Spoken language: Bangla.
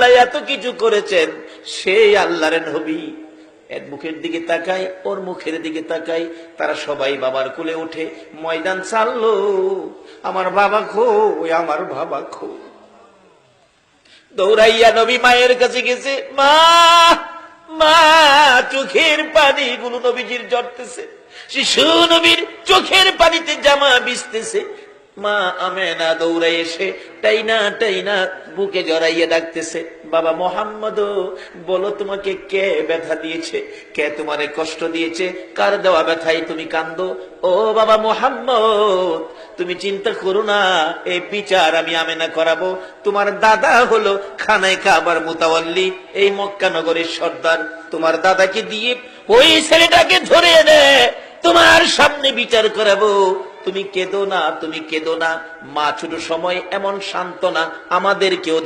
আল্লাহ এত কিছু করেছেন, সেই আল্লাহর নবী এক মুখের দিকে তাকায়, ওর মুখের দিকে তাকায়, তারা সবাই বাবার কোলে উঠে ময়দান ছাড়লো। আমার বাবা কই, আমার বাবা কই। দৌড়াইয়া নবী মায়ের কাছে গেছে। মা, মা, চোখের পানি গুলো নবীজির ঝরতেছে, শিশু নবীর চোখের পানিতে জামা ভিজতেছে। মা আমেনা দৌড়াই এসে টাইনা টাইনা বুকে জড়াইয়া ডাকতেছে, বাবা মোহাম্মদ, বলো তোমাকে কে ব্যথা দিয়েছে, কে তোমারে কষ্ট দিয়েছে, কার দেওয়া ব্যথায় তুমি কান্দো? ও বাবা মোহাম্মদ, তুমি চিন্তা করো না, এই বিচার আমি আমেনা করাবো। তোমার দাদা হলো খানায় কাবার মুতাওয়াল্লি, এই মক্কা নগরের সর্দার। তোমার দাদাকে দিয়ে ওই ছেলেটাকে ধরে এনে তোমার সামনে বিচার করাবো। তুমি কেঁদো না, তুমি কেঁদো না। মা ছোট সময় এমন সান্ত্বনা আমাদেরকেও